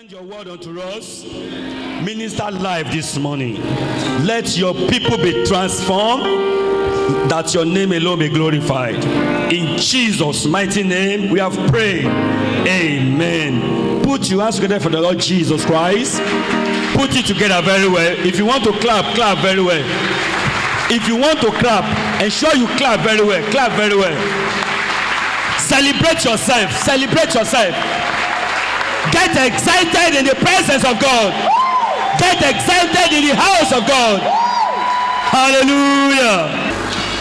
Send your word unto us. Minister life this morning. Let your people be transformed, that your name alone be glorified. In Jesus' mighty name we have prayed. Amen. Put your hands together for the Lord Jesus Christ. Put it together very well. If you want to clap, clap very well. If you want to clap, ensure you clap very well. Clap very well. Celebrate yourself. Celebrate yourself. Get excited in the presence of God. Get excited in the house of God. Hallelujah.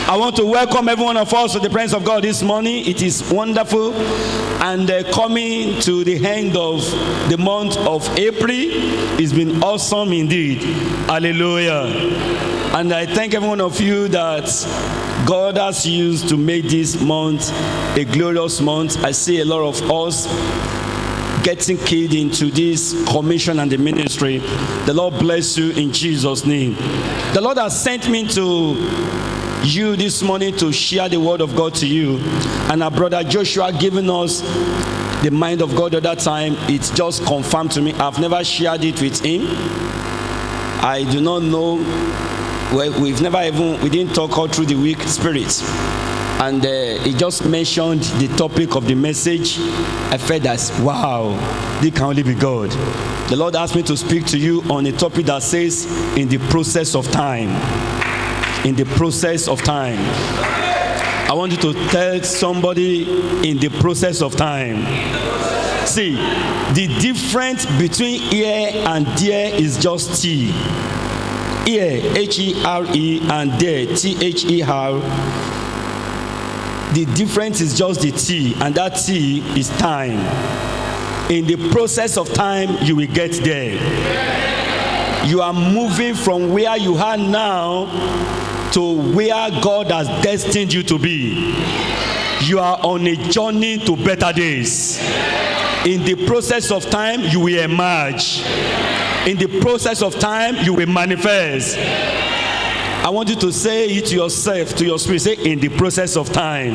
I want to welcome every one of us to the presence of God this morning. It is wonderful. And coming to the end of the month of April, it's been awesome indeed. Hallelujah. And I thank every one of you that God has used to make this month a glorious month. I see a lot of us getting keyed into this commission and the ministry. The Lord bless you in Jesus' name. The Lord has sent me to you this morning to share the word of God to you. And our brother Joshua giving us the mind of God at that time. It's just confirmed to me. I've never shared it with him. I do not know. Well, we didn't talk all through the week spirits. And he just mentioned the topic of the message. I felt that, wow, this can only be God. The Lord asked me to speak to you on a topic that says, in the process of time. In the process of time. I want you to tell somebody, in the process of time. See, the difference between here and there is just T. Here, H-E-R-E, and there, T-H-E-R. The difference is just the T, and that T is time. In the process of time, you will get there. You are moving from where you are now to where God has destined you to be. You are on a journey to better days. In the process of time, you will emerge. In the process of time, you will manifest. I want you to say it to yourself, to your spirit. Say, in the process of time.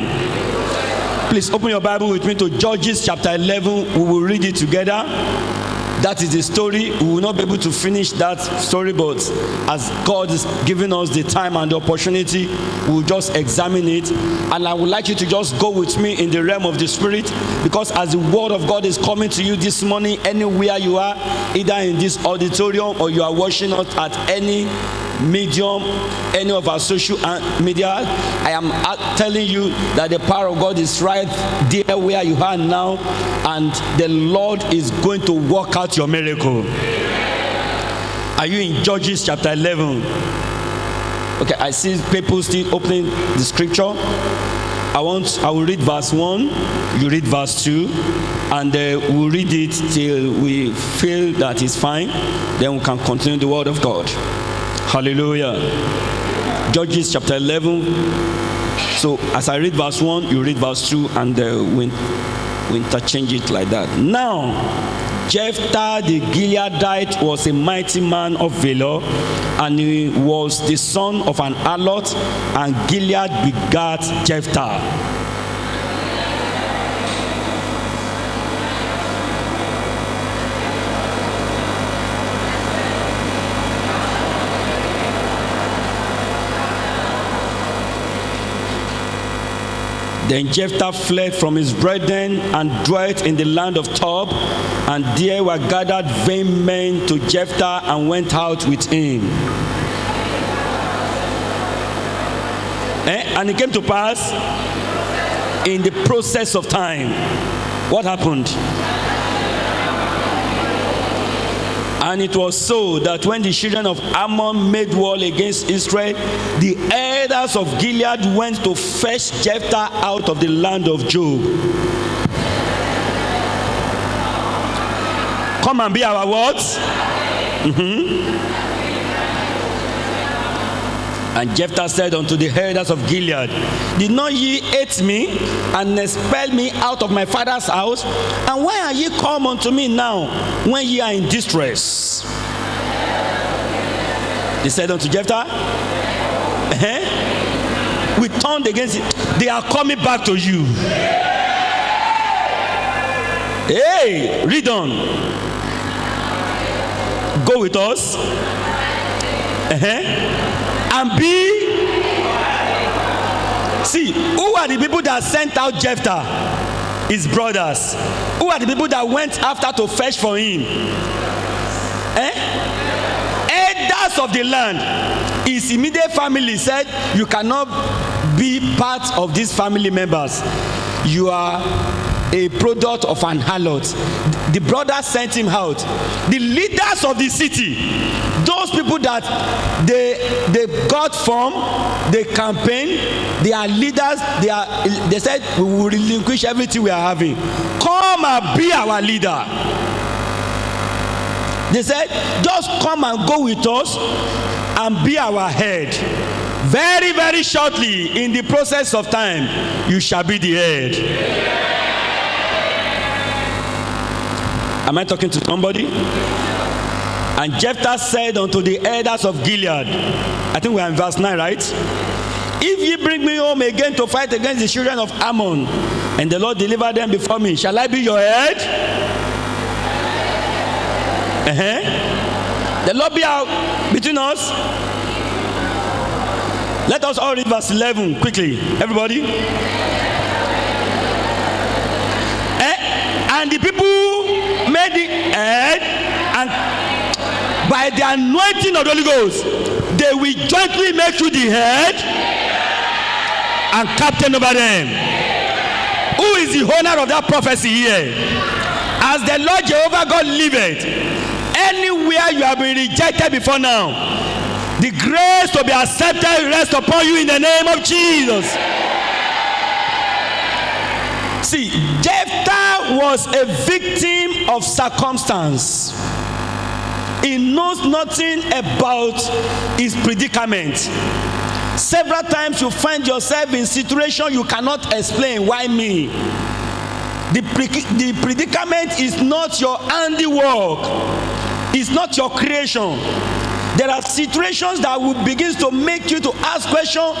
Please open your Bible with me to Judges chapter 11. We will read it together. That is the story. We will not be able to finish that story, but as God is giving us the time and the opportunity, we will just examine it. And I would like you to just go with me in the realm of the spirit, because as the word of God is coming to you this morning, anywhere you are, either in this auditorium or you are watching us at any medium, any of our social media, I am telling you that the power of God is right there where you are now, and the Lord is going to work out your miracle. Are you in Judges chapter 11? Okay, I see people still opening the scripture. I will read verse 1, you read verse 2, and we'll read it till we feel that it's fine. Then we can continue the word of God. Hallelujah. Judges chapter 11. So as I read verse 1, you read verse 2, and we interchange it like that. Now, Jephthah the Gileadite was a mighty man of valor, and he was the son of an harlot, and Gilead begat Jephthah. Then Jephthah fled from his brethren and dwelt in the land of Tob, and there were gathered vain men to Jephthah and went out with him. And it came to pass in the process of time. What happened? And it was so that when the children of Ammon made war against Israel, the elders of Gilead went to fetch Jephthah out of the land of Job. Come and be our words. And Jephthah said unto the elders of Gilead, did not ye hate me and expel me out of my father's house? And why are ye come unto me now, when ye are in distress? They said unto Jephthah, we turned against it. They are coming back to you. Hey, read on. go with us. And be. See, who are the people that sent out Jephthah? His brothers. Who are the people that went after to fetch for him? Elders of the land. His immediate family said, you cannot be part of these family members. You are a product of an harlot. The brothers sent him out. The leaders of the city, those people that they got from, they campaign, they are leaders, they said, we will relinquish everything we are having. Come and be our leader. They said, just come and go with us and be our head. Very, very shortly, in the process of time, you shall be the head. Am I talking to somebody? And Jephthah said unto the elders of Gilead, I think we are in verse 9, right? If ye bring me home again to fight against the children of Ammon, and the Lord deliver them before me, shall I be your head? The Lord be out between us. Let us all read verse 11 quickly. Everybody. And the people made the head, and by the anointing of the Holy Ghost, they will jointly make you the head and captain over them. Who is the owner of that prophecy here? As the Lord Jehovah God liveth, anywhere you have been rejected before now, the grace to be accepted rests upon you in the name of Jesus. See, Jephthah was a victim of circumstance. He knows nothing about his predicament. Several times you find yourself in situation you cannot explain. Why me? The predicament is not your handiwork. It's not your creation. There are situations that will begin to make you to ask questions.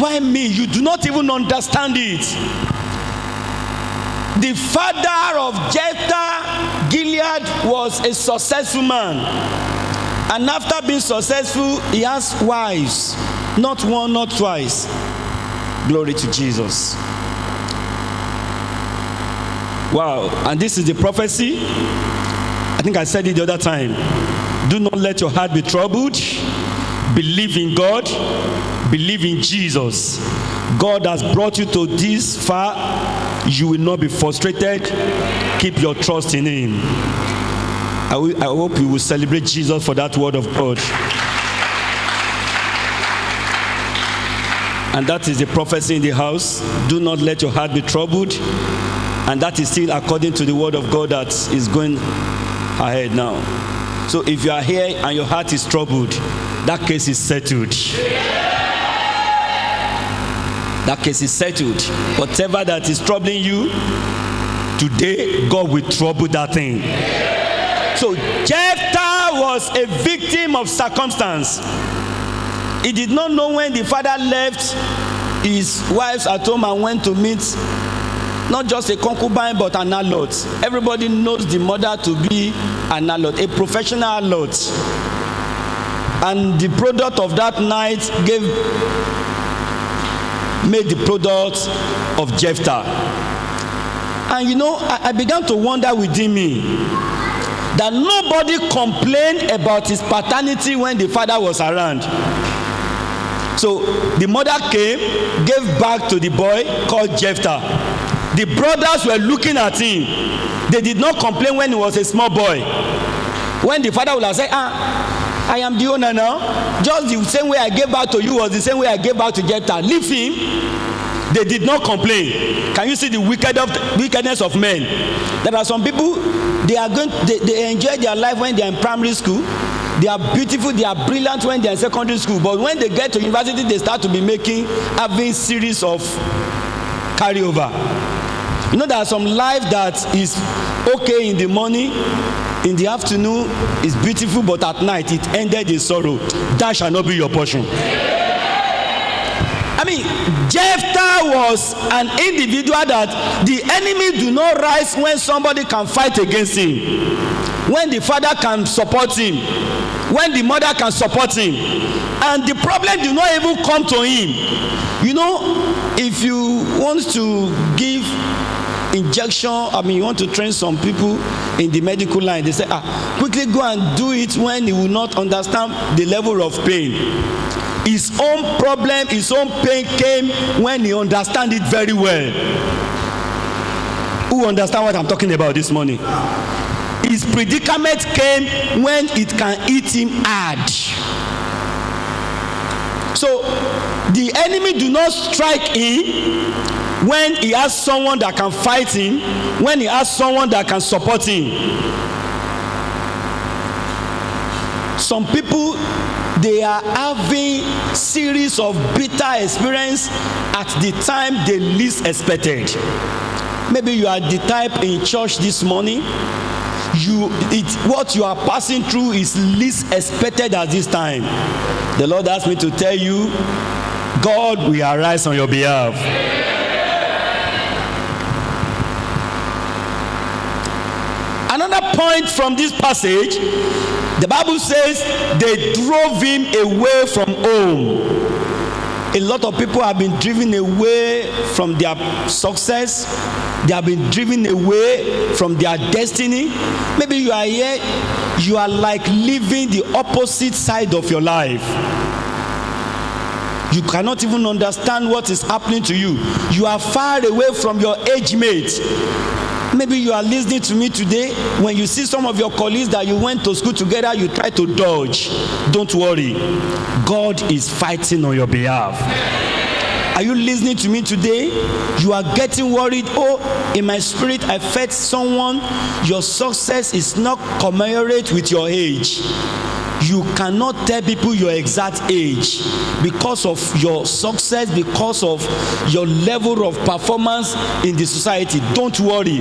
Why me? You do not even understand it. The father of Jephthah, Gilead, was a successful man. And after being successful, he has wives. Not one, not twice. Glory to Jesus. Wow. And this is the prophecy. I think I said it the other time. Do not let your heart be troubled. Believe in God. Believe in Jesus. God has brought you to this far. You will not be frustrated. Keep your trust in Him. I hope you will celebrate Jesus for that word of God. And that is the prophecy in the house. Do not let your heart be troubled. And that is still according to the word of God that is going ahead now. So if you are here and your heart is troubled, that case is settled. That case is settled. Whatever that is troubling you, today God will trouble that thing. So Jephthah was a victim of circumstance. He did not know when the father left his wives at home and went to meet not just a concubine but an harlot. Everybody knows the mother to be an harlot, a professional harlot. And the product of that night made the product of Jephthah. And you know, I began to wonder within me that nobody complained about his paternity when the father was around. So the mother came, gave birth to the boy called Jephthah. The brothers were looking at him. They did not complain when he was a small boy. When the father would have said, I am the owner now. Just the same way I gave birth to you was the same way I gave birth to Jephthah. Leave him. They did not complain. Can you see the wickedness of men? There are some people, they enjoy their life when they are in primary school. They are beautiful, they are brilliant when they are in secondary school. But when they get to university, they start to be having series of carryover. You know, there are some life that is okay in the morning, in the afternoon is beautiful, but at night it ended in sorrow. That shall not be your portion. I mean, Jephthah was an individual that the enemy do not rise when somebody can fight against him. when the father can support him, when the mother can support him, and the problem do not even come to him. You know, if you want to give injection, you want to train some people in the medical line, they say, quickly go and do it when he will not understand the level of pain. His own problem, his own pain came when he understand it very well. Who understand what I'm talking about this morning? His predicament came when it can eat him hard. So the enemy do not strike him when he has someone that can fight him, when he has someone that can support him. Some people, they are having series of bitter experience at the time they least expected. Maybe you are the type in church this morning, what you are passing through is least expected at this time. The Lord asked me to tell you, God will arise on your behalf. Another point from this passage, the Bible says they drove him away from home. A lot of people have been driven away from their success. They have been driven away from their destiny. Maybe you are here, you are like living the opposite side of your life. You cannot even understand what is happening to you. You are far away from your age mate. Maybe you are listening to me today. When you see some of your colleagues that you went to school together, you try to dodge. Don't worry. God is fighting on your behalf. Are you listening to me today? You are getting worried. Oh, in my spirit, I felt someone. Your success is not commensurate with your age. You cannot tell people your exact age because of your success, because of your level of performance in the society. Don't worry.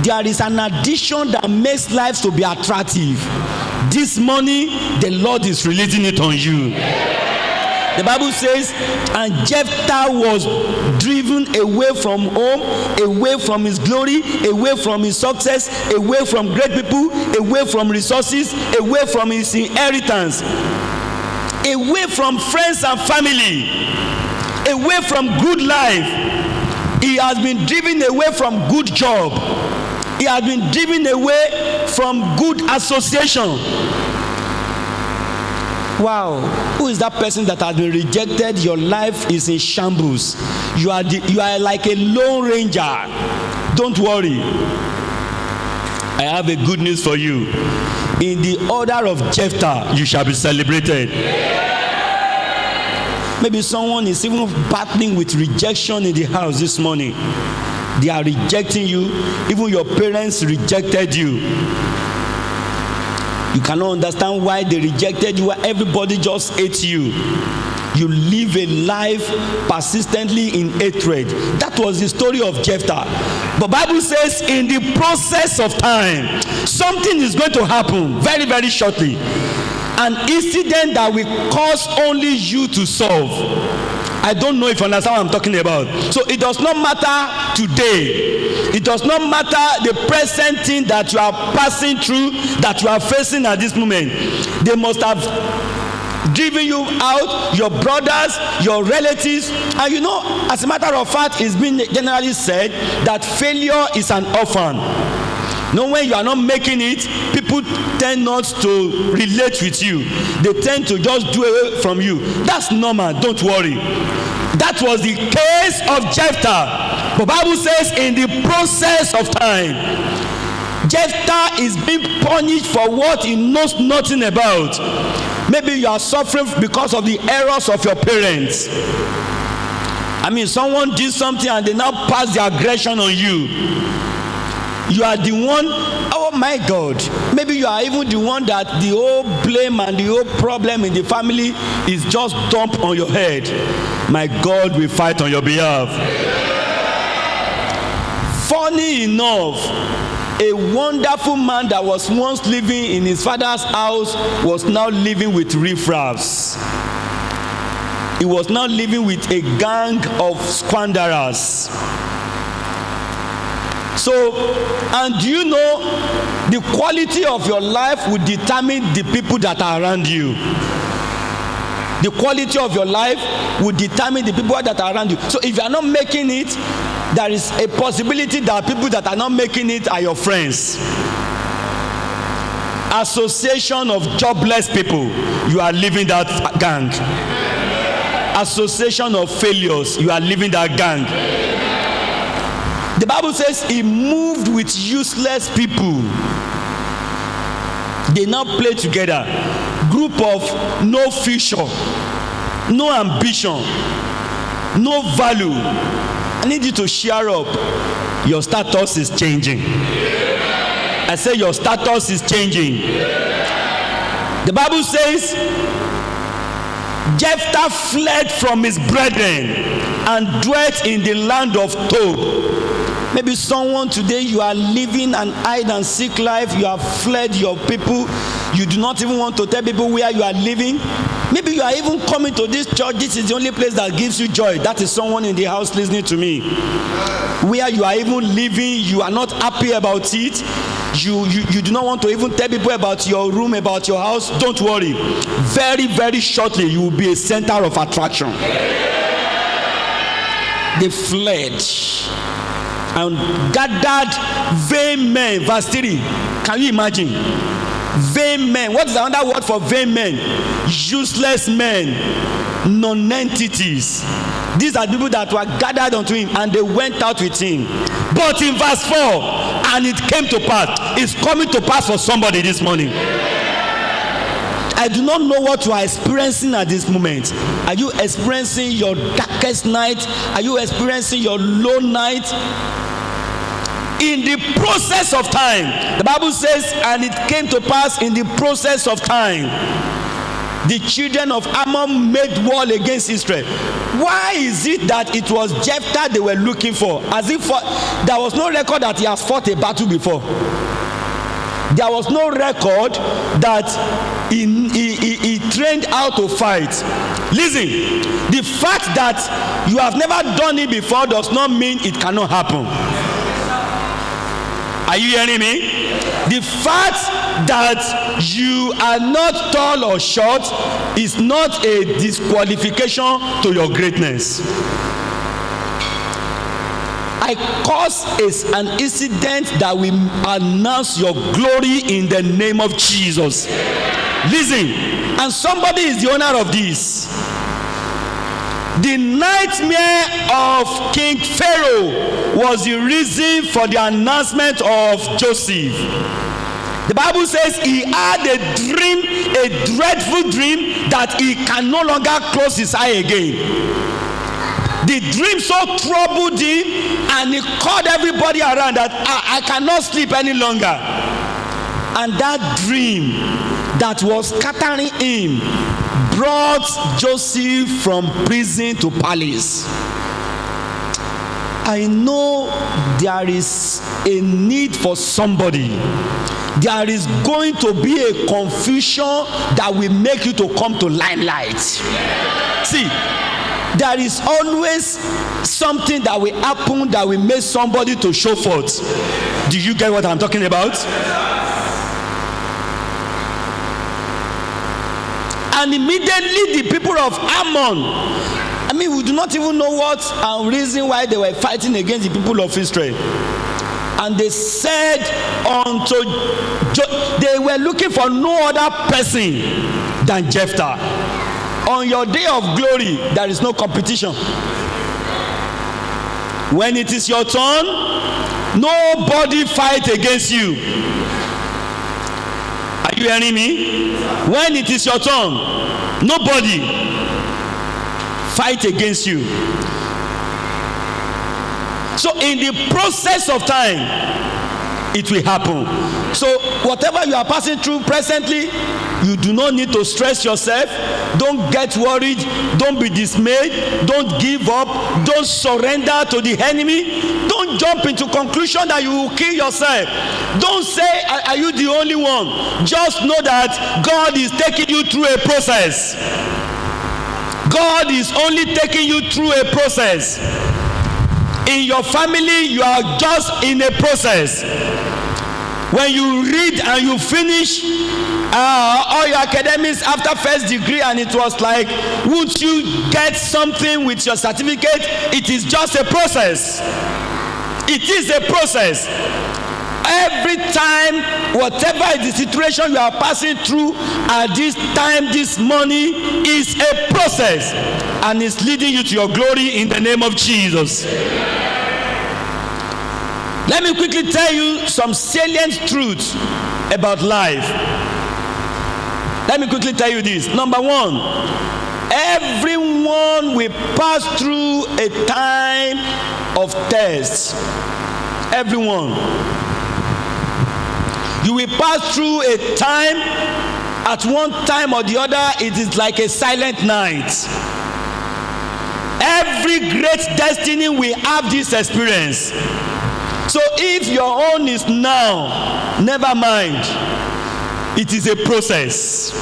There is an addition that makes life to be attractive. This morning, the Lord is releasing it on you. The Bible says, and Jephthah was driven away from home, away from his glory, away from his success, away from great people, away from resources, away from his inheritance, away from friends and family, away from good life. He has been driven away from good job. He has been driven away from good association. Wow, who is that person that has been rejected? Your life is in shambles. You are like a lone ranger. Don't worry. I have a good news for you. In the order of Jephthah, you shall be celebrated. Maybe someone is even battling with rejection in the house this morning. They are rejecting you. Even your parents rejected you. You cannot understand why they rejected you, why everybody just hates you. You live a life persistently in hatred. That was the story of Jephthah. But Bible says in the process of time, something is going to happen very, very shortly. An incident that will cause only you to solve. I don't know if you understand what I'm talking about. So it does not matter today. It does not matter the present thing that you are passing through, that you are facing at this moment. They must have driven you out, your brothers, your relatives. And you know, as a matter of fact, it's been generally said that failure is an orphan. No, when you are not making it, people tend not to relate with you. They tend to just do away from you. That's normal. Don't worry. That was the case of Jephthah. The Bible says in the process of time, Jephthah is being punished for what he knows nothing about. Maybe you are suffering because of the errors of your parents. Someone did something and they now pass the aggression on you. You are the one, oh my God. Maybe you are even the one that the whole blame and the whole problem in the family is just dumped on your head. My God will fight on your behalf. Funny enough, a wonderful man that was once living in his father's house was now living with riffraffs. He was now living with a gang of squanderers. So, and do you know the quality of your life will determine the people that are around you. The quality of your life will determine the people that are around you. So if you are not making it, there is a possibility that people that are not making it are your friends. Association of jobless people, you are leaving that gang. Association of failures, you are leaving that gang. The Bible says he moved with useless people. They now play together. Group of no future, no ambition, no value. I need you to share up. Your status is changing. I say your status is changing. The Bible says Jephthah fled from his brethren and dwelt in the land of Tob. Maybe someone today, you are living an hide and seek life. You have fled your people. You do not even want to tell people where you are living. Maybe you are even coming to this church. This is the only place that gives you joy. That is someone in the house listening to me. Where you are even living, you are not happy about it. You do not want to even tell people about your room, about your house. Don't worry. Very, very shortly, you will be a center of attraction. They fled and gathered vain men. Verse 3. Can you imagine? Vain men. What is another word for vain men? Useless men, non-entities. These are people that were gathered unto him and they went out with him. But in verse 4, and it came to pass. It's coming to pass for somebody this morning. I do not know what you are experiencing at this moment. Are you experiencing your darkest night? Are you experiencing your low night? In the process of time, the Bible says, and it came to pass in the process of time, the children of Ammon made war against Israel. Why is it that it was Jephthah they were looking for? As if there was no record that he has fought a battle before. There was no record that he trained how to fight. Listen, the fact that you have never done it before does not mean it cannot happen. Are you hearing me? The fact that you are not tall or short is not a disqualification to your greatness. I cause an incident that will announce your glory in the name of Jesus. Listen, and somebody is the owner of this. The nightmare of King Pharaoh was the reason for the announcement of Joseph. The Bible says he had a dream, a dreadful dream, that he can no longer close his eye again. The dream so troubled him and he called everybody around that I cannot sleep any longer. And that dream that was scattering him brought Joseph from prison to palace. I know there is a need for somebody. There is going to be a confusion that will make you to come to limelight. See, there is always something that will happen that will make somebody to show forth. Do you get what I'm talking about? And immediately the people of Ammon, we do not even know what reason why they were fighting against the people of Israel. And they said they were looking for no other person than Jephthah. On your day of glory, there is no competition. When it is your turn, nobody fight against you. Are you hearing me? When it is your turn, nobody fight against you. So in the process of time, it will happen. So whatever you are passing through presently, you do not need to stress yourself. Don't get worried. Don't be dismayed. Don't give up. Don't surrender to the enemy. Don't jump into conclusion that you will kill yourself. Don't say, are you the only one? Just know that God is taking you through a process. God is only taking you through a process. In your family, you are just in a process. When you read and you finish all your academics after first degree, and it was like, would you get something with your certificate? It is just a process. It is a process. Every time, whatever is the situation you are passing through at this time, this money is a process, and it's leading you to your glory in the name of Jesus. Let me quickly tell you some salient truths about life. Let me quickly tell you this. Number one, everyone will pass through a time of test. Everyone. You will pass through a time. At one time or the other, it is like a silent night. Every great destiny will have this experience. So if your own is now, never mind. It is a process.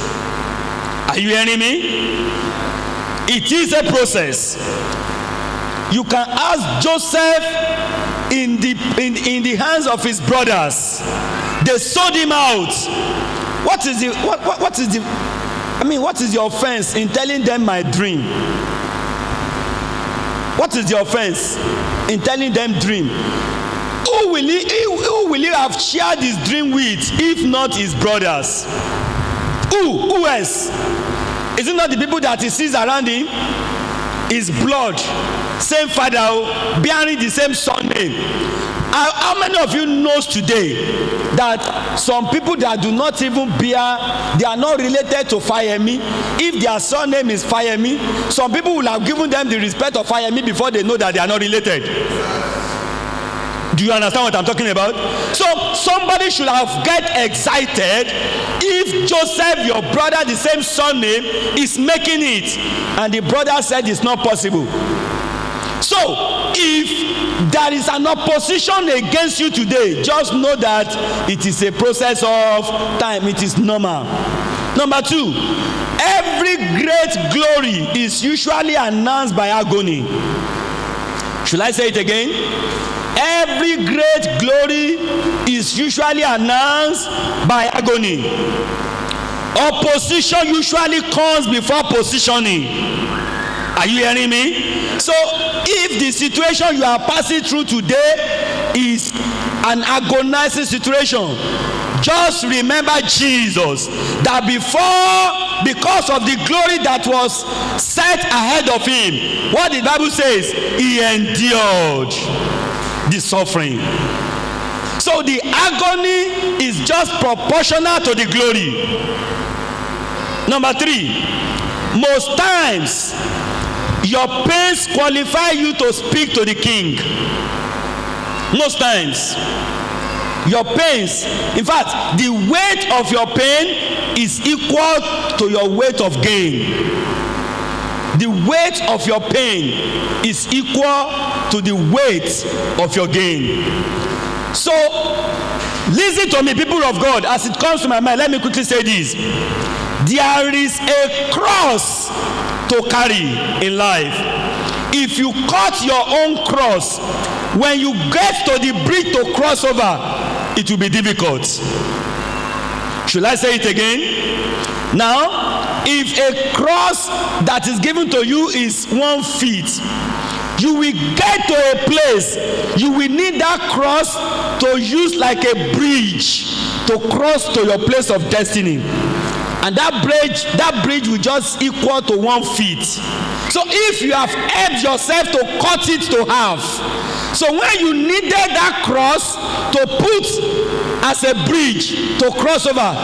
Are you hearing me? It is a process. You can ask Joseph in the hands of his brothers. They sold him out. What is the offense in telling them my dream? What is the offense in telling them dream? Who will he have shared his dream with if not his brothers? Who else? Is it not the people that he sees around him? His blood, same father, bearing the same surname. How many of you knows today that some people that do not even bear, they are not related to Fayemi? If their surname is Fayemi, some people will have given them the respect of Fayemi before they know that they are not related. Do you understand what I'm talking about? So somebody should have get excited if Joseph, your brother, the same surname, is making it, and the brother said it's not possible. So if there is an opposition against you today, just know that it is a process of time. It is normal. Number two, every great glory is usually announced by agony. Should I say it again? Every great glory is usually announced by agony. Opposition usually comes before positioning. Are you hearing me? So if the situation you are passing through today is an agonizing situation, just remember Jesus, that because of the glory that was set ahead of him, what the Bible says, he endured the suffering. So the agony is just proportional to the glory. Number three, most times your pains qualify you to speak to the king. Most times your pains, in fact, the weight of your pain is equal to your weight of gain. The weight of your pain is equal to the weight of your gain. So listen to me, people of God, as it comes to my mind. Let me quickly say this. There is a cross to carry in life. If you cut your own cross, when you get to the bridge to cross over, it will be difficult. Should I say it again? Now, if a cross that is given to you is 1 feet, you will get to a place, you will need that cross to use like a bridge to cross to your place of destiny. And that bridge will just equal to 1 feet. So if you have helped yourself to cut it to half, so when you needed that cross to put as a bridge to cross over,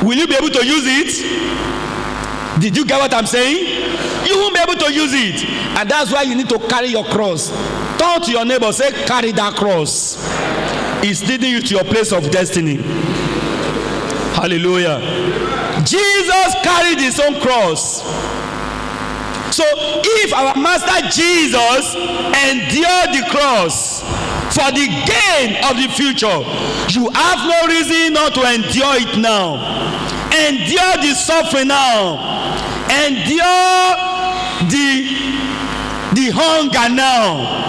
will you be able to use it? Did you get what I'm saying? You won't be able to use it. And that's why you need to carry your cross. Turn to your neighbor, say, carry that cross. It's leading you to your place of destiny. Hallelujah. Jesus carried his own cross. So if our master Jesus endured the cross for the gain of the future, you have no reason not to endure it now. Endure the suffering now. Endure the hunger now.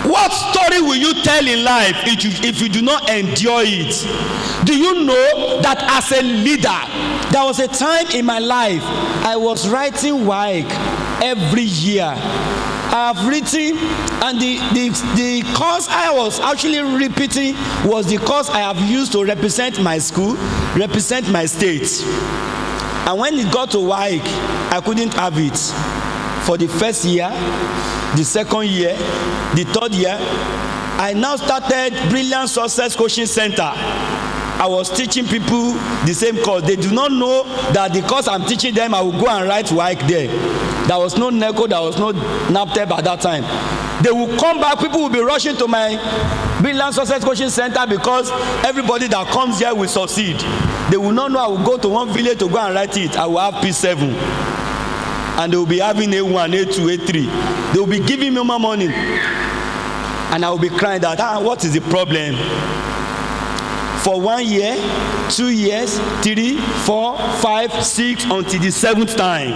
What story will you tell in life if you do not endure it? Do you know that as a leader, there was a time in my life I was writing WAEC every year. I have written, and the course I was actually repeating was the course I have used to represent my school, represent my state. And when it got to WAEC, I couldn't have it. For the first year, the second year, the third year, I now started Brilliant Success Coaching Center. I was teaching people the same course. They do not know that the course I'm teaching them, I will go and write WAEC there. There was no NECO, there was no NAPTEP at that time. They will come back, people will be rushing to my Brilliant Success Coaching Center because everybody that comes here will succeed. They will not know I will go to one village to go and write it. I will have P7. And they will be having A1, A2, A3. They will be giving me more money. And I will be crying that, what is the problem? For 1 year, 2 years, 3, 4, 5, 6, until the 7th time.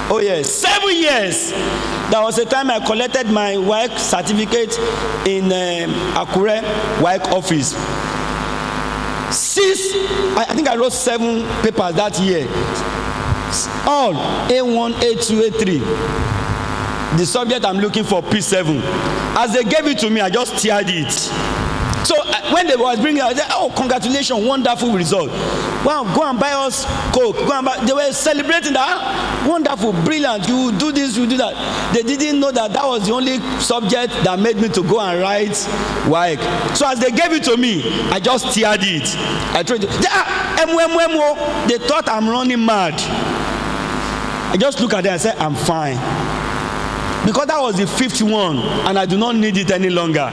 Oh yes, 7 years. There was a time I collected my WAEC certificate in Akure WAEC office. I think I wrote 7 papers that year. All A1, A2, A3. The subject I'm looking for, P7. As they gave it to me, I just teared it. So when they was bringing it, I said, oh, congratulations, wonderful result. Wow, go and buy us Coke. Go and buy. They were celebrating that. Wonderful, brilliant, you do this, you do that. They didn't know that that was the only subject that made me to go and write WAEC. So as they gave it to me, I just teared it. I tried to, they thought I'm running mad. I just look at them and say, I'm fine. Because that was the 5th one, and I do not need it any longer.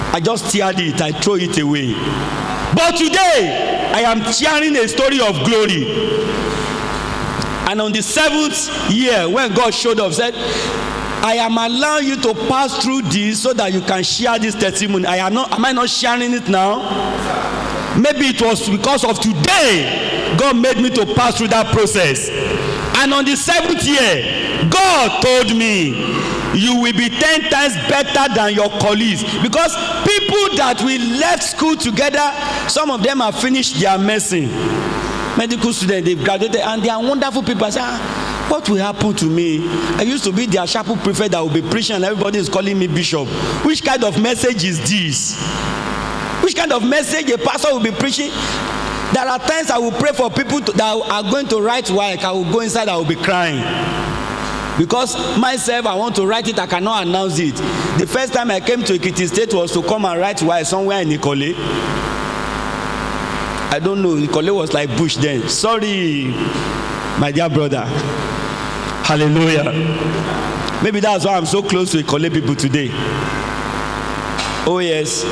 I just teared it, I throw it away. But today, I am sharing a story of glory. And on the 7th year, when God showed up, said, I am allowing you to pass through this so that you can share this testimony. Am I not sharing it now? Maybe it was because of today, God made me to pass through that process. And on the 7th year, God told me, you will be 10 times better than your colleagues. Because people that we left school together, some of them have finished their medicine. Medical students, they've graduated, and they are wonderful people. I say, what will happen to me? I used to be their chapel prefect that will be preaching, and everybody is calling me bishop. Which kind of message is this? Which kind of message a pastor will be preaching? There are times I will pray for people that are going to write WAEC. I will go inside, I will be crying. Because myself, I want to write it, I cannot announce it. The first time I came to Ekiti State was to come and write WAEC somewhere in Ikole. I don't know, Ikole was like bush then. Sorry, my dear brother. Hallelujah. Maybe that's why I'm so close to Ikole people today. Oh yes.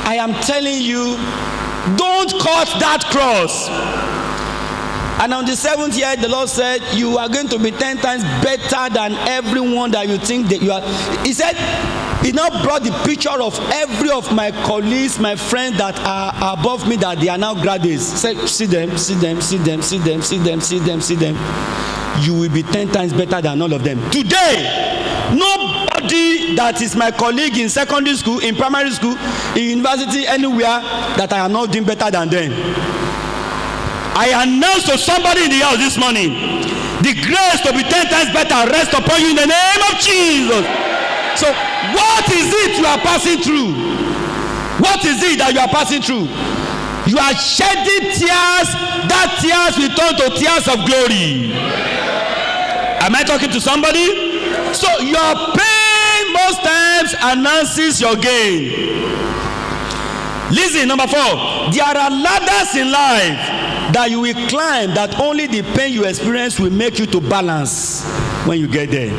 I am telling you, don't cut that cross. And on the 7th year, the Lord said, you are going to be 10 times better than everyone that you think that you are. He said, he now brought the picture of every of my colleagues, my friends that are above me, that they are now graduates. He said, see them, see them, see them, see them, see them, see them, see them. You will be 10 times better than all of them. Today, nobody that is my colleague in secondary school, in primary school, in university, anywhere, that I am not doing better than them. I announced to somebody in the house this morning, the grace to be 10 times better rest upon you in the name of Jesus. So what is it you are passing through? What is it that you are passing through? You are shedding tears. That tears will turn to tears of glory. Am I talking to somebody? So your pain most times announces your gain. Listen, number 4, there are ladders in life that you will climb, that only the pain you experience will make you to balance when you get there.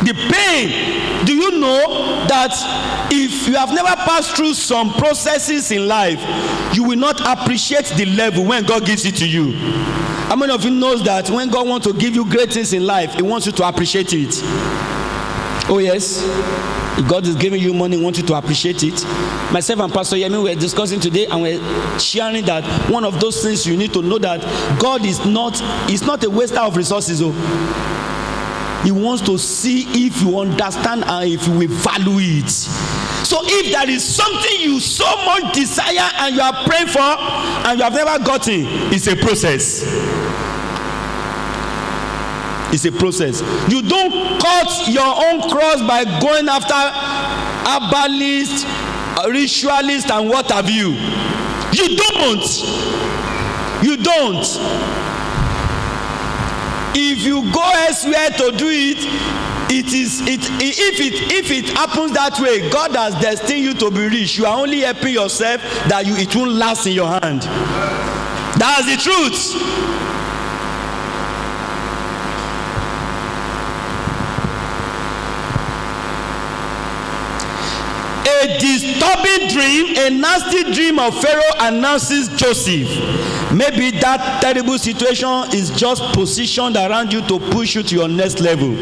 The pain, do you know that if you have never passed through some processes in life, you will not appreciate the level when God gives it to you? How many of you knows that when God wants to give you great things in life, He wants you to appreciate it? Oh yes, if God is giving you money, want you to appreciate it. Myself and Pastor Yemi were discussing today, and we're sharing that one of those things you need to know, that God is not a waster of resources. He wants to see if you understand and if you will value it. So if there is something you so much desire and you are praying for and you have never gotten, it's a process. It's a process. You don't cut your own cross by going after herbalists, ritualists, and what have you. You don't. You don't. If you go elsewhere to do it, if it happens that way, God has destined you to be rich. You are only helping yourself, that it won't last in your hand. That's the truth. A disturbing dream, a nasty dream of Pharaoh announces Joseph. Maybe that terrible situation is just positioned around you to push you to your next level.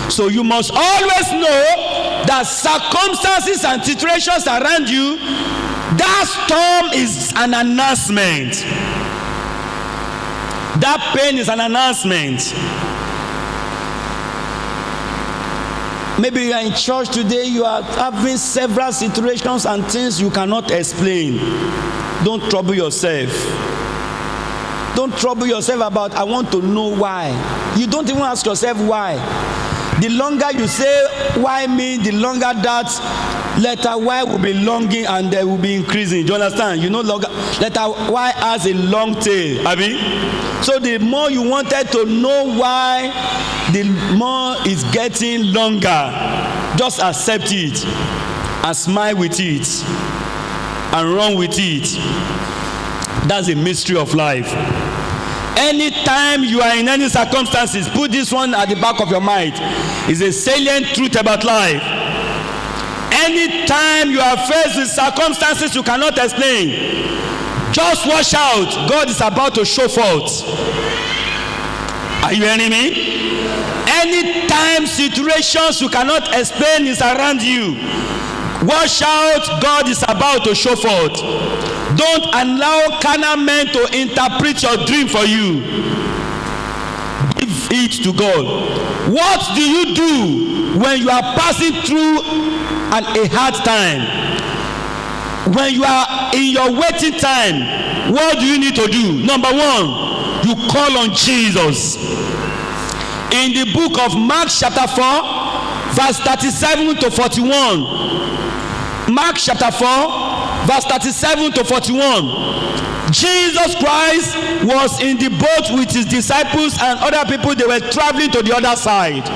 So you must always know that circumstances and situations around you, that storm is an announcement. That pain is an announcement. Maybe you are in church today, you are having several situations and things you cannot explain. Don't trouble yourself. Don't trouble yourself about, I want to know why. You don't even ask yourself why. The longer you say why me, the longer that letter Y will be longing and they will be increasing. Do you understand? You know, letter Y has a long tail. Abi? So the more you wanted to know why, the more it's getting longer. Just accept it and smile with it and run with it. That's the mystery of life. Anytime you are in any circumstances, put this one at the back of your mind. It's a salient truth about life. Anytime you are faced with circumstances you cannot explain, just watch out. God is about to show forth. Are you hearing me? Anytime situations you cannot explain is around you, watch out. God is about to show forth. Don't allow carnal men to interpret your dream for you. Give it to God. What do you do when you are passing through a hard time? When you are in your waiting time, what do you need to do? Number one, you call on Jesus. In the book of Mark chapter 4, verse 37 to 41. Mark chapter 4, verse 37 to 41. Jesus Christ was in the boat with his disciples and other people. They were traveling to the other side.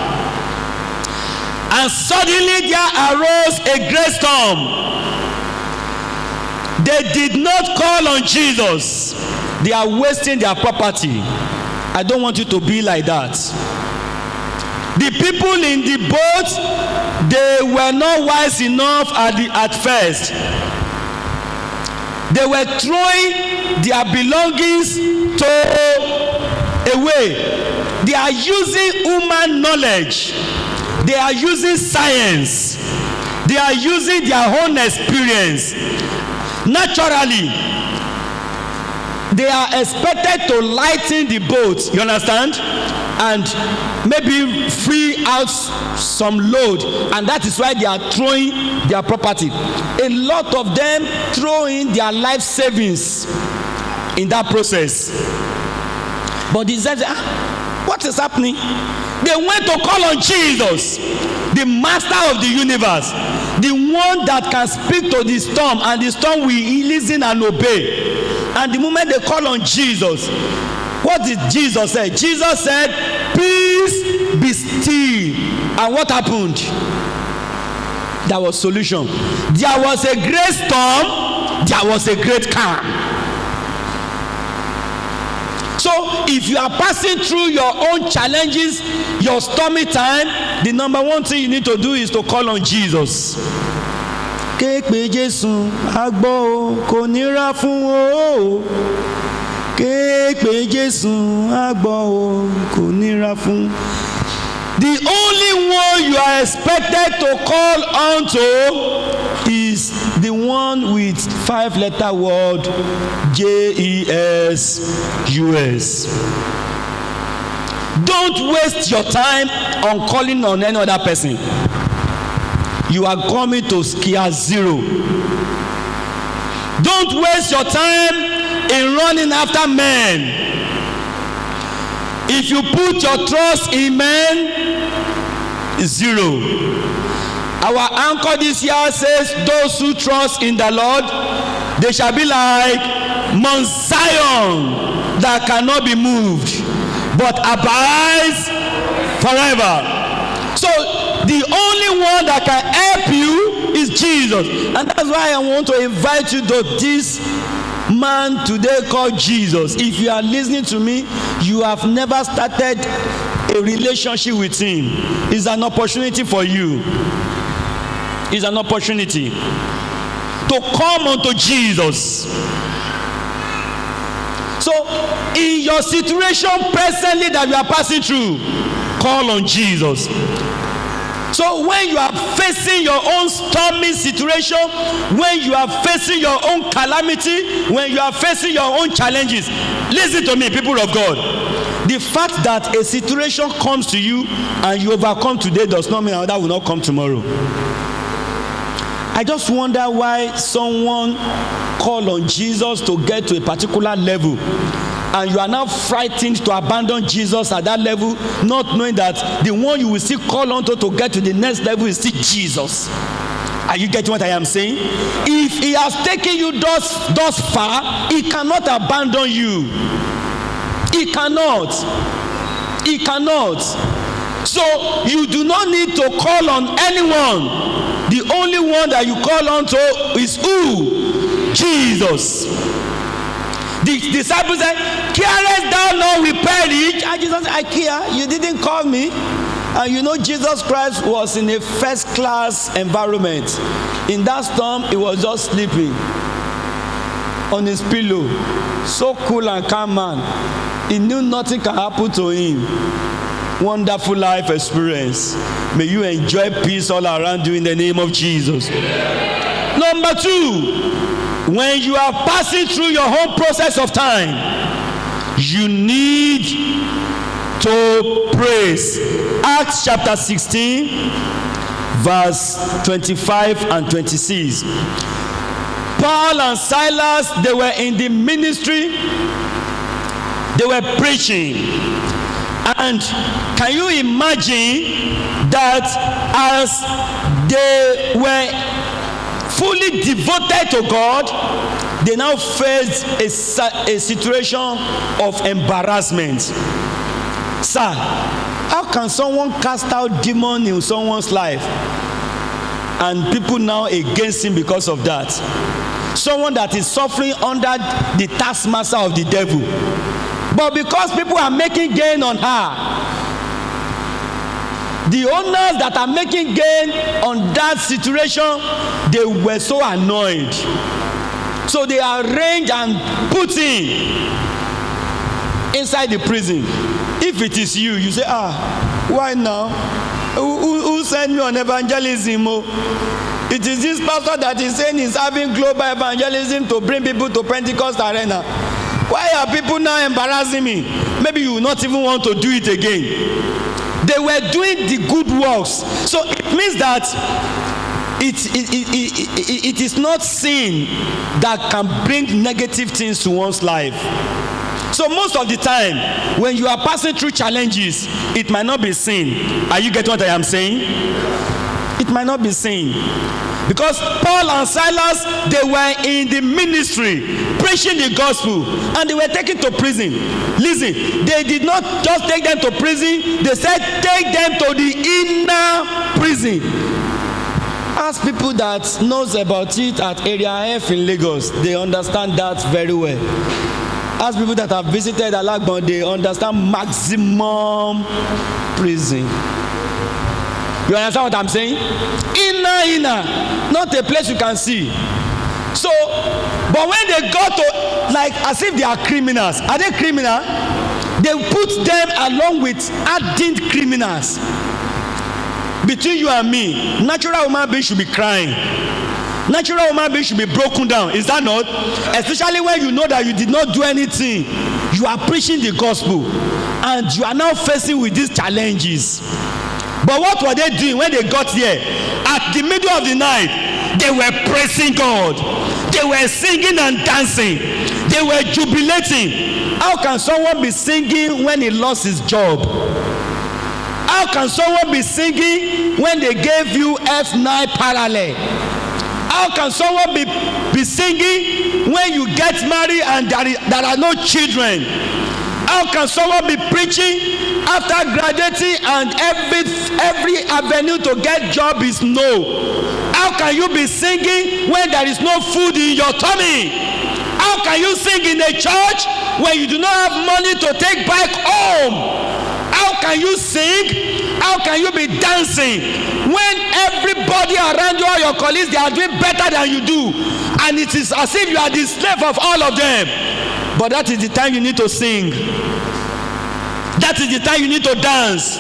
And suddenly there arose a great storm. They did not call on Jesus. They are wasting their property. I don't want you to be like that. The people in the boat, they were not wise enough at first. They were throwing their belongings away. They are using human knowledge. They are using science. They are using their own experience. Naturally, they are expected to lighten the boat, you understand? And maybe free out some load, and that is why they are throwing their property. A lot of them throwing their life savings in that process. But they said, what is happening? They went to call on Jesus, the master of the universe, the one that can speak to the storm, and the storm will listen and obey. And the moment they call on Jesus, what did Jesus say? Jesus said, peace be still. And what happened? There was solution. There was a great storm. There was a great calm. So if you are passing through your own challenges, your stormy time, the number one thing you need to do is to call on Jesus. Képe Jésù agbó o kò nira fún o. Képe Jésù agbó o kò nira fún. The only one you are expected to call on to is the one with 5-letter word Jesus. Don't waste your time on calling on any other person. You are coming to square zero. Don't waste your time in running after men. If you put your trust in men, zero. Our anchor this year says, those who trust in the Lord, they shall be like Mount Zion that cannot be moved, but abides forever. So the only one that can help you is Jesus. And that's why I want to invite you to this man today called Jesus. If you are listening to me, you have never started a relationship with him. It's an opportunity for you. It's an opportunity to come unto Jesus. So in your situation presently that you are passing through, call on Jesus. So when you are facing your own stormy situation, when you are facing your own calamity, when you are facing your own challenges, listen to me, people of God. The fact that a situation comes to you and you overcome today does not mean that will not come tomorrow. I just wonder why someone call on Jesus to get to a particular level, and you are now frightened to abandon Jesus at that level, not knowing that the one you will still call on to get to the next level is still Jesus. Are you getting what I am saying? If he has taken you thus far, he cannot abandon you. He cannot. He cannot. So you do not need to call on anyone. The only one that you call on to is who? Jesus. The disciples said, carest thou not we perish? And Jesus said, I care. You didn't call me. And you know, Jesus Christ was in a first-class environment. In that storm, he was just sleeping on his pillow. So cool and calm man. He knew nothing can happen to him. Wonderful life experience. May you enjoy peace all around you in the name of Jesus. Number 2. When you are passing through your whole process of time, you need to praise. Acts chapter 16, verse 25 and 26. Paul and Silas, they were in the ministry, they were preaching. And can you imagine that as they were fully devoted to God, they now faced a situation of embarrassment. Sir, how can someone cast out demon in someone's life and people now against him because of that? Someone that is suffering under the taskmaster of the devil, but because people are making gain on her, the owners that are making gain on that situation, they were so annoyed. So they arranged and put him inside the prison. If it is you, you say, why now? Who sent me on evangelism? It is this pastor that is saying he's having global evangelism to bring people to Pentecost Arena. Why are people now embarrassing me? Maybe you will not even want to do it again. They were doing the good works. So it means that it is not sin that can bring negative things to one's life. So most of the time, when you are passing through challenges, it might not be sin. Are you getting what I am saying? It might not be sin. Because Paul and Silas, they were in the ministry, preaching the gospel, and they were taken to prison. Listen, they did not just take them to prison, they said take them to the inner prison. Ask people that knows about it at Area F in Lagos, they understand that very well. Ask people that have visited Alagbon, they understand maximum prison. You understand what I'm saying? Inner, not a place you can see. So, but when they go to, like, as if they are criminals. Are they criminal? They put them along with hardened criminals. between you and me, natural human being should be crying. Natural human being should be broken down. Is that not? Especially when you know that you did not do anything. You are preaching the gospel and you are now facing with these challenges. But what were they doing when they got here? At the middle of the night, they were praising God. They were singing and dancing. They were jubilating. How can someone be singing when he lost his job? How can someone be singing when they gave you F9 parallel? How can someone be singing when you get married and there are no children? How can someone be preaching after graduating and every avenue to get job is no? How can you be singing when there is no food in your tummy? How can you sing in a church when you do not have money to take back home? How can you sing? How can you be dancing when everybody around you, all your colleagues, they are doing better than you do, and it is as if you are the slave of all of them? But that is the time you need to sing. That is the time you need to dance.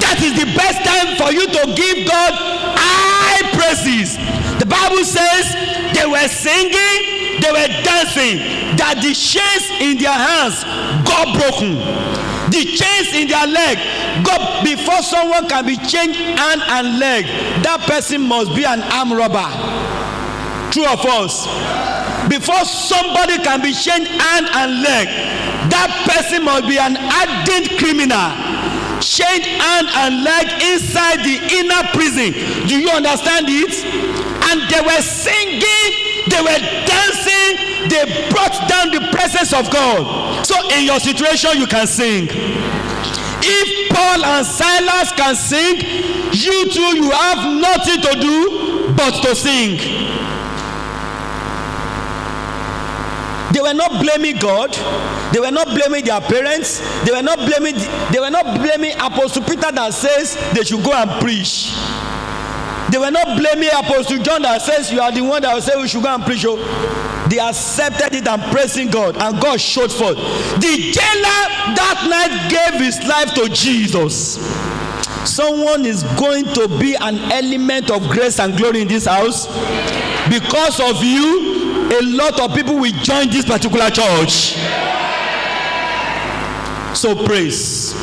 That is the best time for you to give God high praises. The Bible says they were singing, they were dancing, that the chains in their hands got broken. The chains in their leg got, before someone can be chained hand and leg, that person must be an armed robber. True or false? Before somebody can be chained hand and leg, that person must be an hardened criminal, chained hand and leg inside the inner prison. Do you understand it? And they were singing, they were dancing, they brought down the presence of God. So in your situation you can sing. If Paul and Silas can sing, you too, you have nothing to do but to sing. They were not blaming God. They were not blaming their parents. They were not blaming Apostle Peter that says they should go and preach. They were not blaming Apostle John that says you are the one that will say we should go and preach. They accepted it and praising God, and God showed forth. The jailer that night gave his life to Jesus. Someone is going to be an element of grace and glory in this house. Because of you, a lot of people will join this particular church. So praise.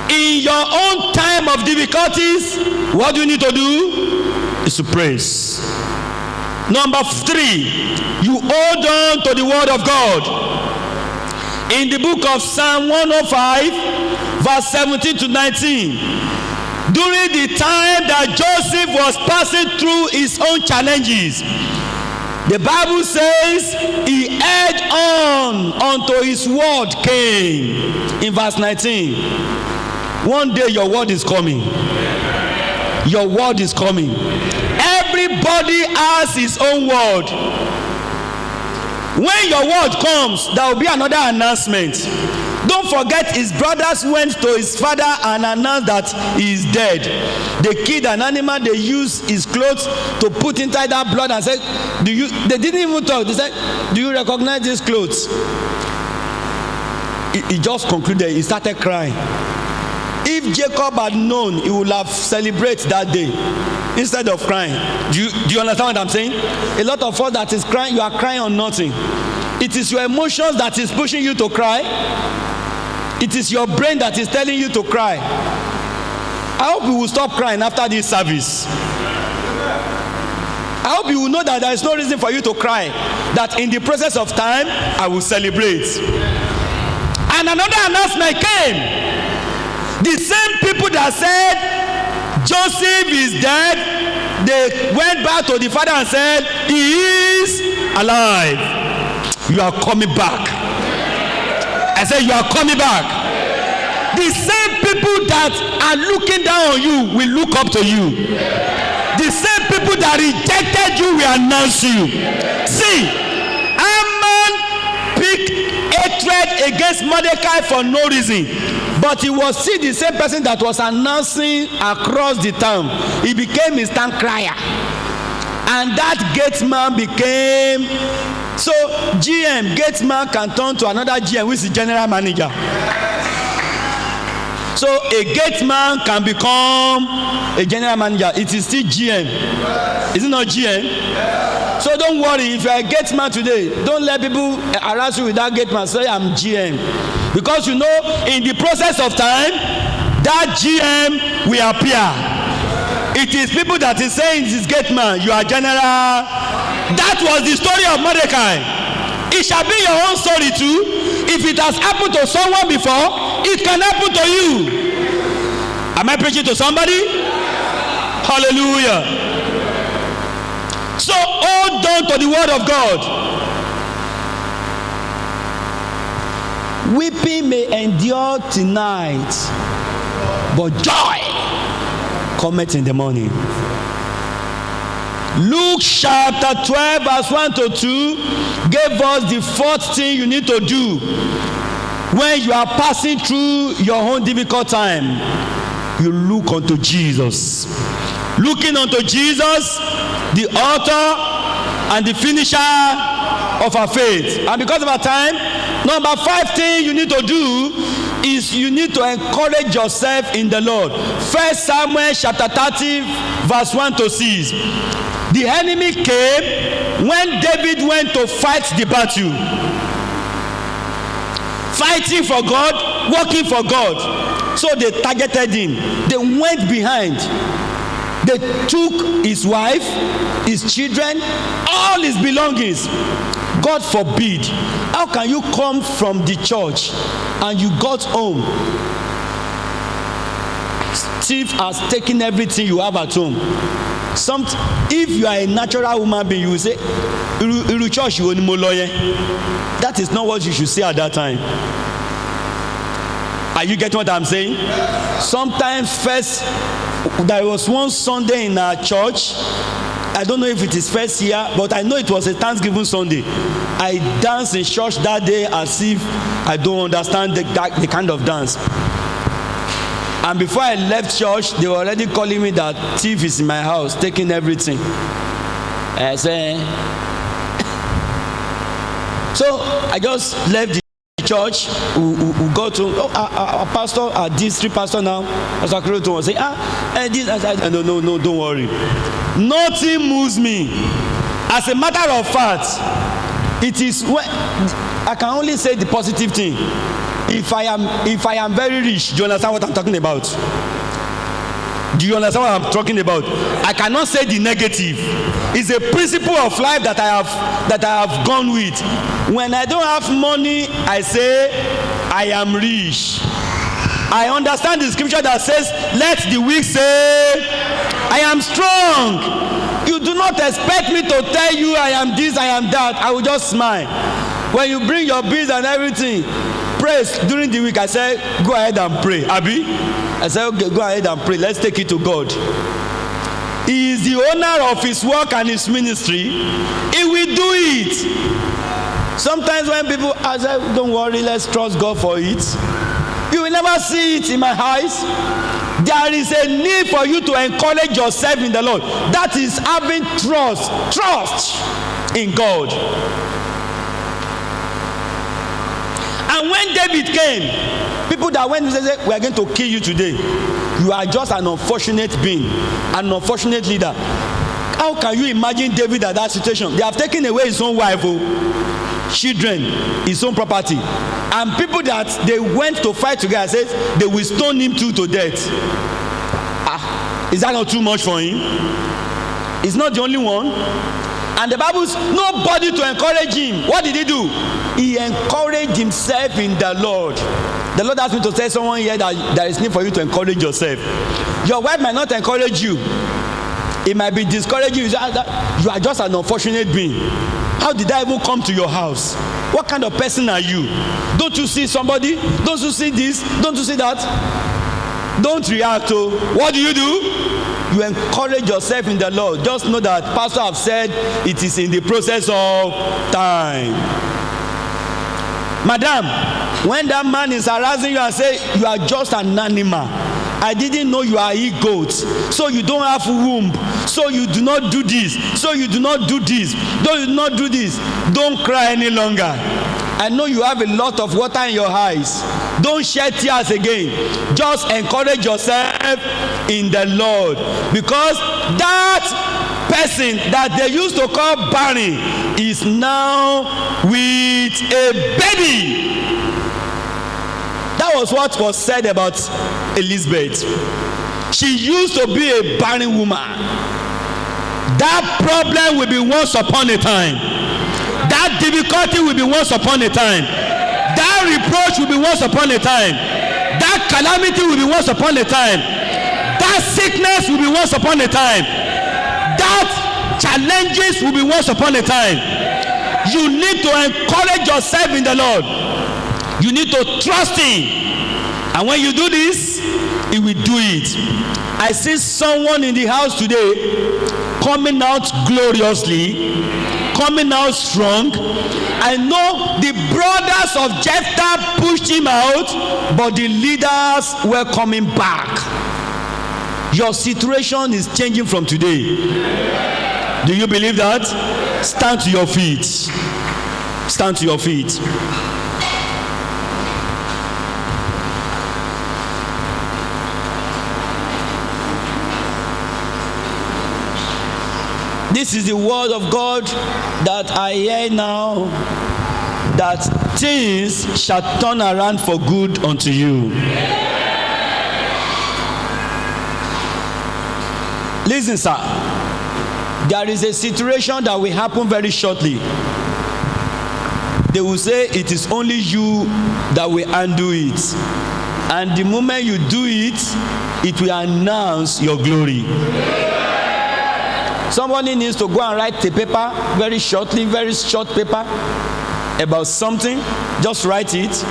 In your own time of difficulties, what do you need to do? Is to praise. Number 3, you hold on to the word of God. In the book of Psalm 105, verse 17 to 19, during the time that Joseph was passing through his own challenges, the Bible says he held on until his word came. In verse 19, one day your word is coming. Your word is coming. Everybody has his own word. When your word comes, there will be another announcement. Don't forget, his brothers went to his father and announced that he is dead. They killed an animal, they used his clothes to put inside that blood and said, they didn't even talk. They said, do you recognize these clothes? He just concluded, he started crying. If Jacob had known, he would have celebrated that day instead of crying. Do you understand what I'm saying? A lot of us that is crying, you are crying on nothing. It is your emotions that is pushing you to cry. It is your brain that is telling you to cry. I hope you will stop crying after this service. I hope you will know that there is no reason for you to cry. That in the process of time, I will celebrate. And another announcement came. The same people that said Joseph is dead, they went back to the father and said, he is alive. You are coming back. I said, you are coming back. The same people that are looking down on you will look up to you. The same people that rejected you will announce you. See, Haman picked hatred against Mordecai for no reason. But he was still the same person that was announcing across the town. He became his town crier. And that gate man became... So GM, gate man can turn to another GM, which is general manager. So a gate man can become a general manager. It is still GM. Is it not GM? So don't worry, if you are a gate man today, don't let people harass you with that gate man. Say I'm GM. Because you know, in the process of time, that GM will appear. It is people that is saying this gate man, you are general. That was the story of Mordecai. It shall be your own story too. If it has happened to someone before, it can happen to you. Am I preaching to somebody? Hallelujah. So hold on to the word of God. Weeping may endure tonight, but joy cometh in the morning. Luke chapter 12 verse 1 to 2 gave us the fourth thing you need to do when you are passing through your own difficult time. You look unto Jesus. Looking unto Jesus, the author and the finisher of our faith. And because of our time, number 5 thing you need to do is you need to encourage yourself in the Lord. 1 Samuel chapter 30 verse 1 to 6. The enemy came when David went to fight the battle. Fighting for God, working for God. So they targeted him. They went behind. They took his wife, his children, all his belongings. God forbid. How can you come from the church and you got home? Thief has taken everything you have at home. If you are a natural human being, you will say, that is not what you should say at that time. Are you getting what I'm saying? Sometimes first, there was one Sunday in our church. I don't know if it is first year, but I know it was a Thanksgiving Sunday. I danced in church that day as if I don't understand the kind of dance. And before I left church, they were already calling me that thief is in my house, taking everything. I said, so I just left the church. We go to our pastor, our district pastor now, Pastor Kuroto was saying, no, don't worry. Nothing moves me. As a matter of fact, it is when I can only say the positive thing. If I am very rich, do you understand what I'm talking about? Do you understand what I'm talking about? I cannot say the negative. It's a principle of life that I have gone with. When I don't have money, I say I am rich. I understand the scripture that says, let the weak say, I am strong. You do not expect me to tell you I am this, I am that. I will just smile. When you bring your bills and everything, praise during the week, I say, go ahead and pray. Abi? I say, okay, go ahead and pray. Let's take it to God. He is the owner of his work and his ministry. He will do it. Sometimes when people ask, don't worry, let's trust God for it. You will never see it in my eyes. There is a need for you to encourage yourself in the Lord. That is having trust in God. And when David came, people that went to say, we are going to kill you today. You are just an unfortunate being, an unfortunate leader. How can you imagine David at that situation? They have taken away his own wife, children, his own property. And people that they went to fight together said they will stone him to death. Is that not too much for him? He's not the only one. And the Bible says nobody to encourage him. What did he do? He encouraged himself in the Lord. The Lord asked me to tell someone here that there is need for you to encourage yourself. Your wife might not encourage you. It might be discouraging you. You are just an unfortunate being. How did I even come to your house? What kind of person are you? Don't you see somebody? Don't you see this? Don't you see that? Don't react to. What do? You encourage yourself in the Lord. Just know that pastor have said it is in the process of time. Madam, when that man is harassing you and say you are just an animal, I didn't know you are e-goat, so you don't have womb, so you do not do this, so you do not do this, you do not do this. Don't cry any longer. I know you have a lot of water in your eyes. Don't shed tears again. Just encourage yourself in the Lord, because that person that they used to call barren is now with a baby. That was what was said about Elizabeth. She used to be a barren woman. That problem will be once upon a time. That difficulty will be once upon a time. That reproach will be once upon a time. That calamity will be once upon a time. That sickness will be once upon a time. That challenges will be once upon a time. You need to encourage yourself in the Lord. You need to trust Him. And when you do this, He will do it. I see someone in the house today coming out gloriously, coming out strong. I know the brothers of Jephthah pushed him out, but the leaders were coming back. Your situation is changing from today. Do you believe that? Stand to your feet. Stand to your feet. This is the word of God that I hear now, that things shall turn around for good unto you. Listen, sir. There is a situation that will happen very shortly. They will say it is only you that will undo it. And the moment you do it, it will announce your glory. Somebody needs to go and write a paper very shortly, very short paper about something. Just write it.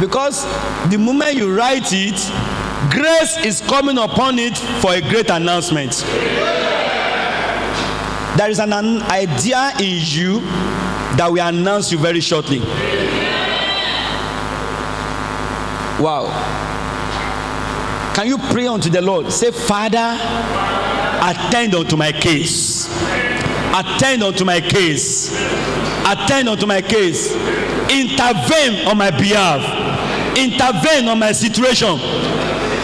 Because the moment you write it, grace is coming upon it for a great announcement. There is an idea in you that will announce you very shortly. Wow. Can you pray unto the Lord? Say, Father, attend unto my case. Attend unto my case. Attend unto my case. Intervene on my behalf. Intervene on my situation.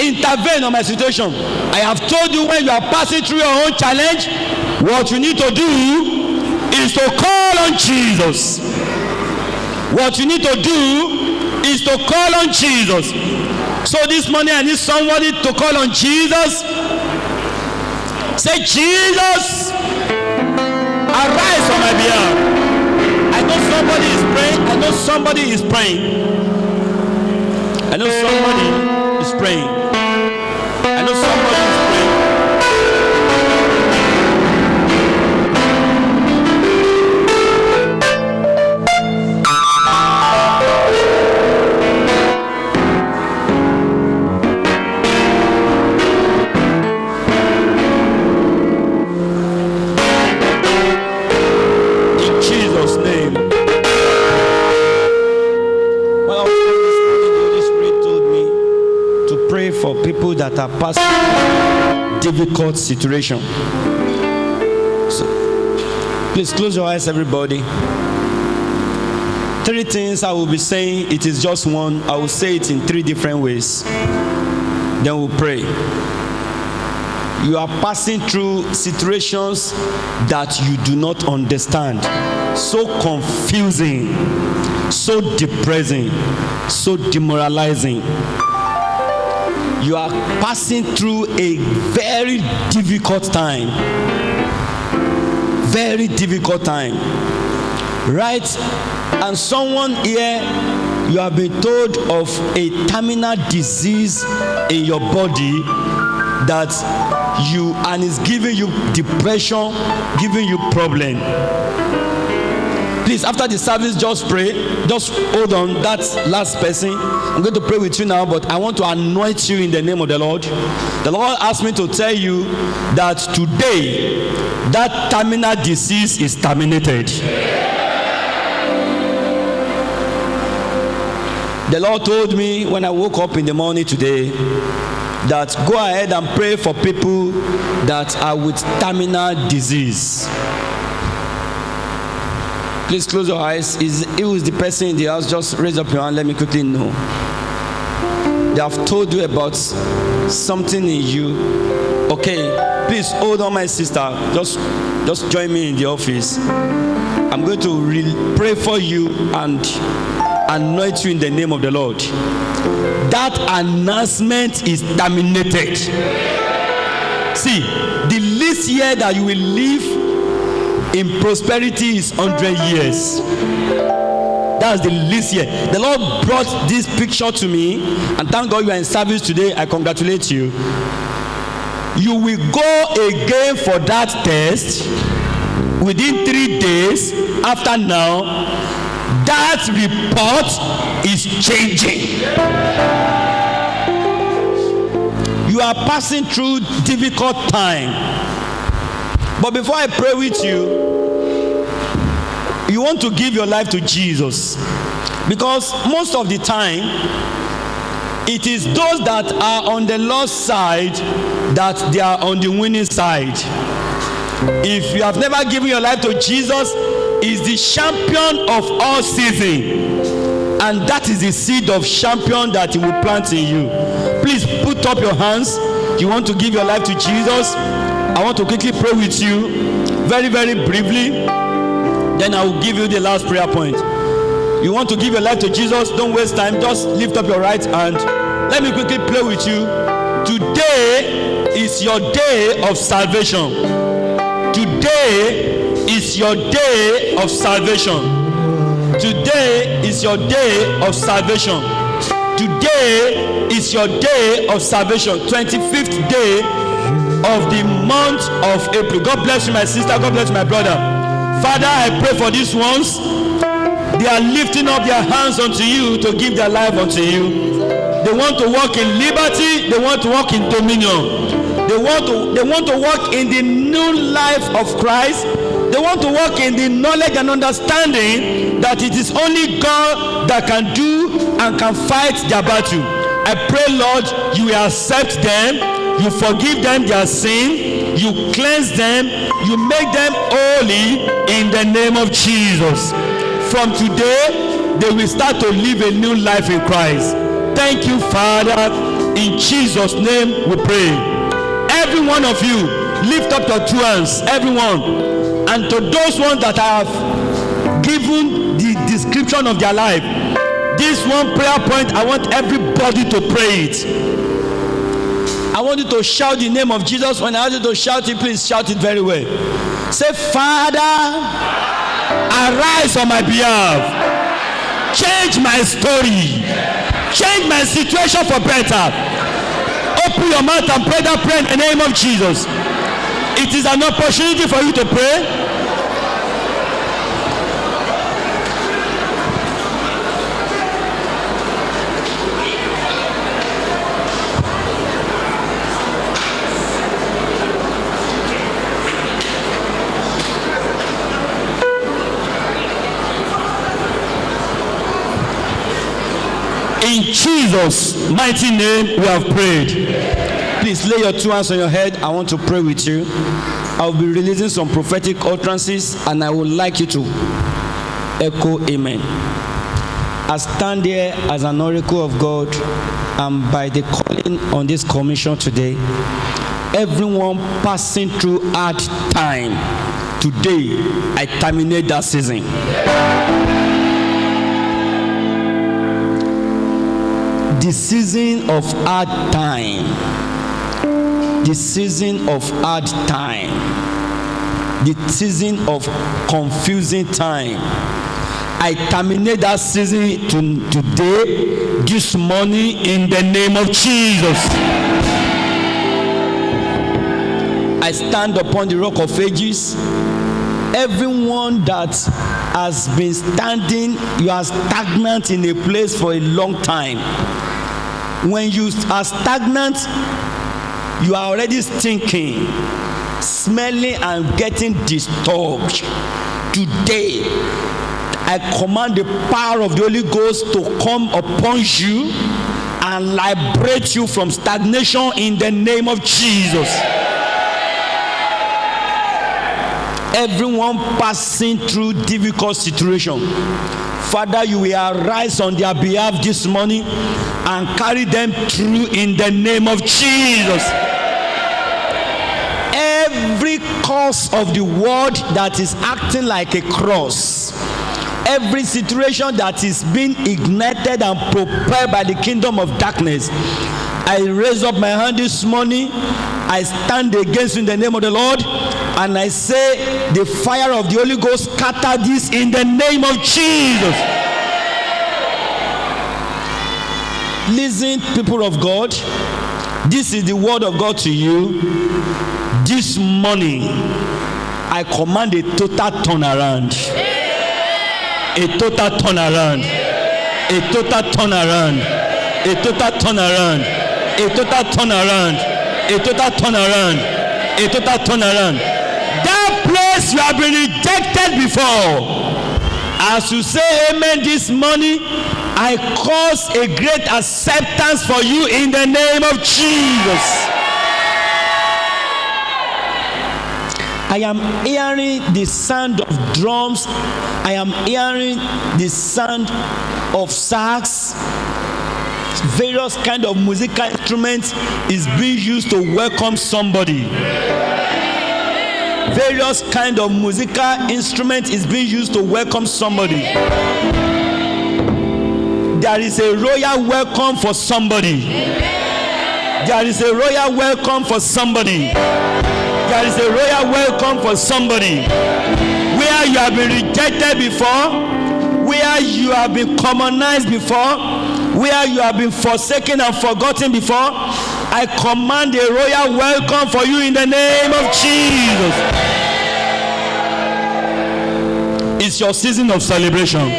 Intervene on my situation. I have told you, when you are passing through your own challenge, what you need to do is to call on Jesus. What you need to do is to call on Jesus. So this morning I need somebody to call on Jesus. Say, Jesus, arise on my behalf. I know somebody is praying. I know somebody is praying. I know somebody is praying. I know somebody is praying. For people that are passing difficult situation. So, please close your eyes, everybody. 3 things I will be saying. It is just one. I will say it in 3 different ways. Then we'll pray. You are passing through situations that you do not understand. So confusing, so depressing, so demoralizing. You are passing through a very difficult time. Very difficult time. Right? And someone here, you have been told of a terminal disease in your body and it's giving you depression, giving you problem. Please, after the service, just pray. Just hold on. That last person, I'm going to pray with you now, but I want to anoint you in the name of the Lord. The Lord asked me to tell you that today, that terminal disease is terminated. The Lord told me when I woke up in the morning today that go ahead and pray for people that are with terminal disease. Please close your eyes. Who is the person in the house? Just raise up your hand. Let me quickly know. They have told you about something in you. Okay, please hold on, my sister. Just join me in the office. I'm going to pray for you and anoint you in the name of the Lord. That announcement is terminated. See, the least year that you will live in prosperity is 100 years. That's the least year. The Lord brought this picture to me, and thank God you are in service today. I congratulate you. You will go again for that test within 3 days after now. That report is changing. You are passing through difficult time. But before I pray with you, you want to give your life to Jesus. Because most of the time, it is those that are on the lost side that they are on the winning side. If you have never given your life to Jesus, he is the champion of all season. And that is the seed of champion that he will plant in you. Please put up your hands. You want to give your life to Jesus? I want to quickly pray with you, very, very briefly. Then I will give you the last prayer point. You want to give your life to Jesus? Don't waste time. Just lift up your right hand. Let me quickly pray with you. Today is your day of salvation. Today is your day of salvation. Today is your day of salvation. Today is your day of salvation. 25th day of the month of April. God bless you, my sister. God bless you, my brother. Father, I pray for these ones. They are lifting up their hands unto you to give their life unto you. They want to walk in liberty. They want to walk in dominion. They want to walk in the new life of Christ. They want to walk in the knowledge and understanding that it is only God that can do and can fight their battle. I pray, Lord, you will accept them. You forgive them their sin. You cleanse them. You make them holy in the name of Jesus. From today, they will start to live a new life in Christ. Thank you, Father. In Jesus' name we pray. Every one of you, lift up your two hands. Everyone. And to those ones that I have given the description of their life, this one prayer point, I want everybody to pray it. I want you to shout the name of Jesus. When I ask you to shout it, please shout it very well. Say, Father, arise on my behalf. Change my story. Change my situation for better. Open your mouth and pray that prayer in the name of Jesus. It is an opportunity for you to pray. In Jesus' mighty name we have prayed. Please lay your two hands on your head. I want to pray with you. I will be releasing some prophetic utterances and I would like you to echo amen. I stand here as an oracle of God, and by the calling on this commission today, everyone passing through hard time, today I terminate that season. The season of hard time, the season of hard time, the season of confusing time, I terminate that season today, this morning, in the name of Jesus. I stand upon the rock of ages. Everyone that has been standing, you are stagnant in a place for a long time. When you are stagnant, you are already stinking, smelling, and getting disturbed. Today, I command the power of the Holy Ghost to come upon you and liberate you from stagnation in the name of Jesus. Everyone passing through difficult situation, Father, you will arise on their behalf this morning and carry them through in the name of Jesus. Every cause of the world that is acting like a cross, every situation that is being ignited and propelled by the kingdom of darkness, I raise up my hand this morning. I stand against in the name of the Lord, and I say the fire of the Holy Ghost scatter this in the name of Jesus. Listen, people of God, this is the word of God to you. This morning, I command a total turnaround. A total turnaround. A total turnaround. A total turnaround. A total turnaround. A total turnaround. A total turnaround. That place you have been rejected before, as you say amen this morning, I cause a great acceptance for you in the name of Jesus. I am hearing the sound of drums. I am hearing the sound of sax. Various kind of musical instruments is being used to welcome somebody. Various kind of musical instrument is being used to welcome somebody. There is a royal welcome for somebody. There is a royal welcome for somebody. There is a royal welcome for somebody. Where you have been rejected before, where you have been commonized before, where you have been forsaken and forgotten before, I command a royal welcome for you in the name of Jesus. It's your season of celebration.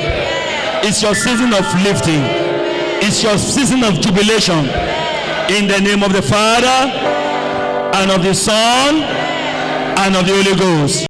It's your season of lifting. It's your season of jubilation. In the name of the Father, and of the Son, and of the Holy Ghost.